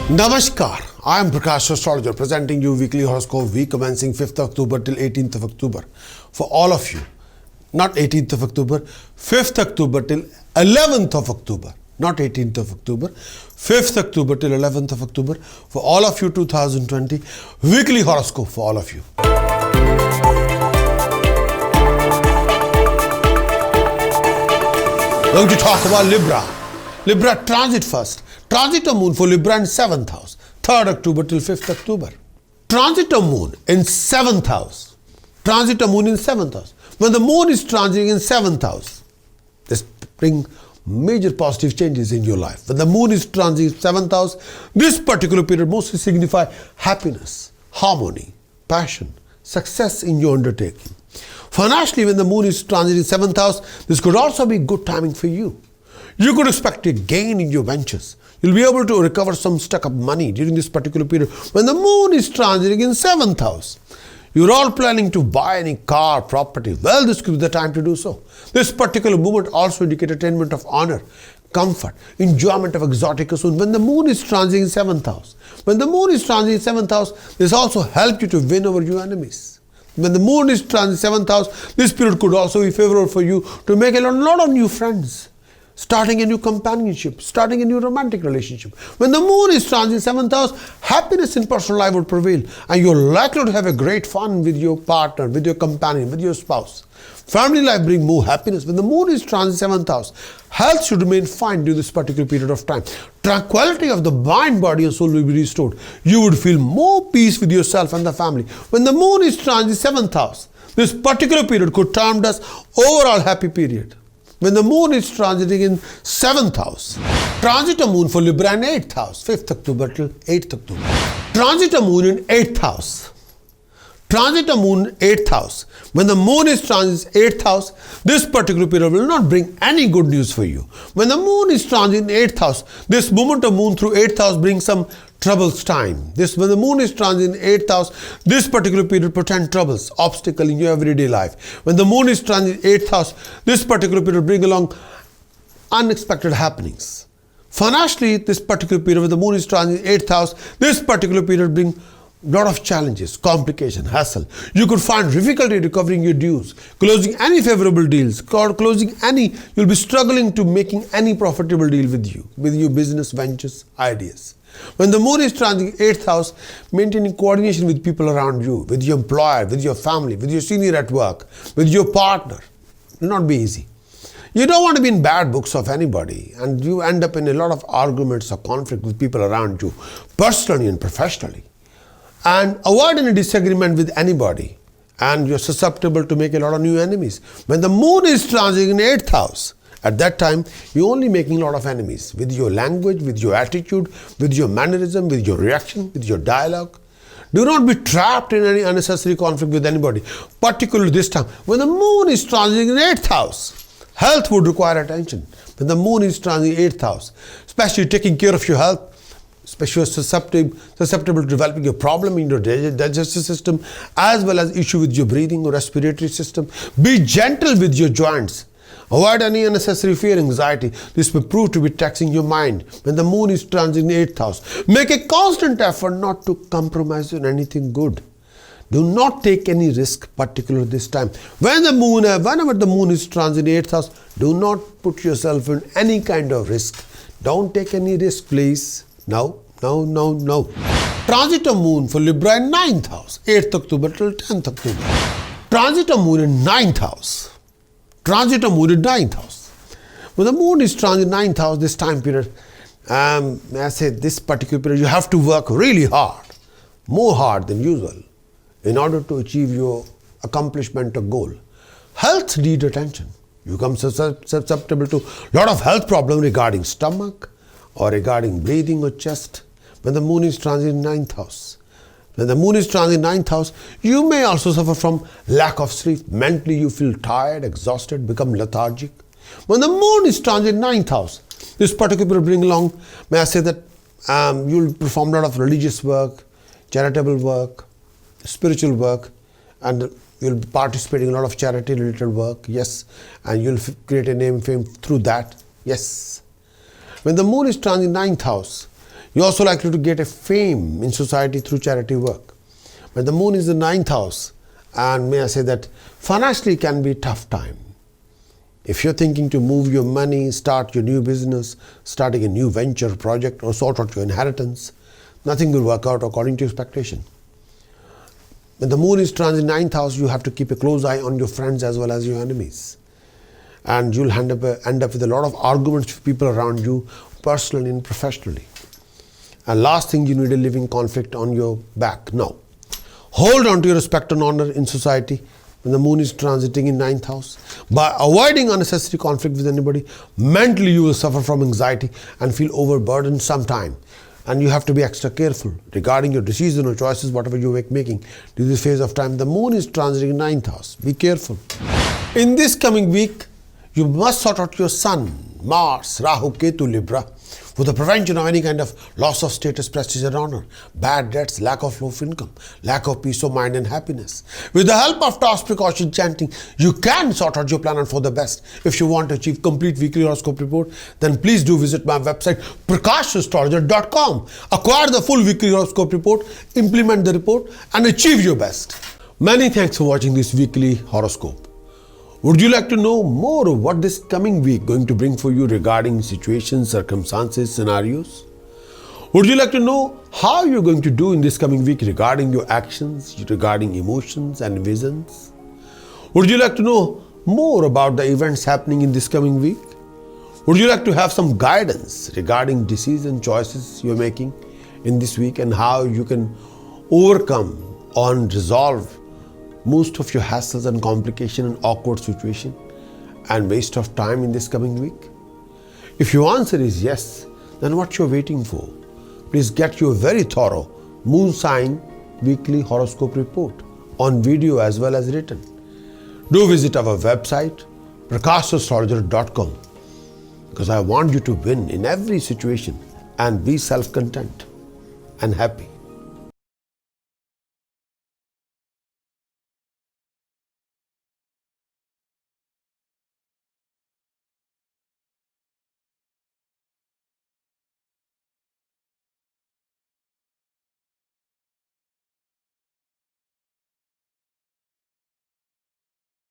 Namaskar, I am Prakash, Astrologer, presenting you weekly horoscope week commencing 5th October till 18th of October. For all of you, not 18th of October, 5th October till 11th of October, not 18th of October, 5th October till 11th of October. For all of you, 2020 weekly horoscope for all of you. Going to talk about Libra. Libra transit first. Transit of moon for Libra in 7th house, 3rd October till 5th October. Transit of moon in 7th house. Transit of moon in 7th house. When the moon is transiting in 7th house, this brings major positive changes in your life. When the moon is transiting in 7th house, this particular period mostly signifies happiness, harmony, passion, success in your undertaking. Financially, when the moon is transiting in 7th house, this could also be good timing for you. You could expect a gain in your ventures. You'll be able to recover some stuck up money during this particular period. When the moon is transiting in 7th house, you're all planning to buy any car, property. Well, this could be the time to do so. This particular movement also indicates attainment of honor, comfort, enjoyment of exotic pursuit. When the moon is transiting in 7th house, when the moon is transiting in 7th house, this also helps you to win over your enemies. When the moon is transiting in 7th house, this period could also be favorable for you to make a lot of new friends, starting a new companionship, starting a new romantic relationship. When the moon is transiting 7th house, happiness in personal life will prevail and you're likely to have a great fun with your partner, with your companion, with your spouse. Family life brings more happiness. When the moon is transiting 7th house, health should remain fine during this particular period of time. Tranquility of the mind, body and soul will be restored. You would feel more peace with yourself and the family. When the moon is transiting 7th house, this particular period could termed as overall happy period. When the moon is transiting in 7th house, transit of moon for Libra in 8th house, 5th October till 8th October. Transit of moon in 8th house. Transit of moon in 8th house. When the moon is transiting 8th house, this particular period will not bring any good news for you. When the moon is transiting 8th house, this movement of moon through 8th house brings some troubles time. When the moon is transiting 8th house, this particular period portends troubles, obstacle in your everyday life. When the moon is transiting 8th house, this particular period brings along unexpected happenings. Financially, this particular period when the moon is transiting 8th house, this particular period brings lot of challenges, complication, hassle. You could find difficulty recovering your dues, closing any favorable deals, you'll be struggling to making any profitable deal with your business ventures, ideas. When the moon is transiting 8th house, maintaining coordination with people around you, with your employer, with your family, with your senior at work, with your partner, will not be easy. You don't want to be in bad books of anybody and you end up in a lot of arguments or conflict with people around you, personally and professionally. And avoid any disagreement with anybody and you're susceptible to make a lot of new enemies. When the moon is transiting in 8th house, at that time, you're only making a lot of enemies with your language, with your attitude, with your mannerism, with your reaction, with your dialogue. Do not be trapped in any unnecessary conflict with anybody, particularly this time. When the moon is transiting in 8th house, health would require attention. When the moon is transiting in 8th house, especially taking care of your health, especially susceptible to developing a problem in your digestive system, as well as issue with your breathing or respiratory system. Be gentle with your joints. Avoid any unnecessary fear, anxiety. This may prove to be taxing your mind. When the moon is transiting in 8th house, make a constant effort not to compromise on anything good. Do not take any risk, particularly this time. Whenever the moon is transiting in 8th house, do not put yourself in any kind of risk. Don't take any risk, please. No. Transit of moon for Libra in 9th house, 8th October till 10th October. Transit of moon in 9th house. Transit of moon in 9th house. When the moon is transiting 9th house, this time period, I say this particular period, you have to work really hard, more hard than usual, in order to achieve your accomplishment or goal. Health needs attention. You become susceptible to a lot of health problems regarding stomach or regarding breathing or chest. When the moon is transiting 9th house. When the moon is transiting 9th house, you may also suffer from lack of sleep. Mentally, you feel tired, exhausted, become lethargic. When the moon is transiting 9th house, this particular will bring along, may I say that you'll perform a lot of religious work, charitable work, spiritual work, and you'll participate in a lot of charity-related work, yes, and you'll create a name and fame through that, yes. When the moon is transiting 9th house, You're also likely to get a fame in society through charity work. But the moon is the 9th house, and may I say that financially can be a tough time. If you're thinking to move your money, start your new business, starting a new venture project, or sort out your inheritance, nothing will work out according to expectation. When the moon is transit 9th house, you have to keep a close eye on your friends as well as your enemies. And you'll end up with a lot of arguments with people around you, personally and professionally. And last thing, you need a living conflict on your back. No. Hold on to your respect and honor in society when the moon is transiting in 9th house. By avoiding unnecessary conflict with anybody, mentally you will suffer from anxiety and feel overburdened sometime. And you have to be extra careful regarding your decisions or choices, whatever you making during this phase of time. The moon is transiting in 9th house. Be careful. In this coming week, you must sort out your sun, Mars, Rahu, Ketu, Libra, for the prevention of any kind of loss of status, prestige and honor, bad debts, lack of flow of income, lack of peace of mind and happiness. With the help of task precaution chanting, you can sort out your plan and for the best. If you want to achieve complete weekly horoscope report, then please do visit my website Prakash-astrologer.com. Acquire the full weekly horoscope report, implement the report and achieve your best. Many thanks for watching this weekly horoscope. Would you like to know more of what this coming week going to bring for you regarding situations, circumstances, scenarios? Would you like to know how you're going to do in this coming week regarding your actions, regarding emotions and visions? Would you like to know more about the events happening in this coming week? Would you like to have some guidance regarding decisions and choices you're making in this week and how you can overcome and resolve most of your hassles and complication and awkward situation and waste of time in this coming week? If your answer is yes, then what you're waiting for? Please get your very thorough moon sign weekly horoscope report on video as well as written. Do visit our website Prakash-astrologer.com, because I want you to win in every situation and be self-content and happy.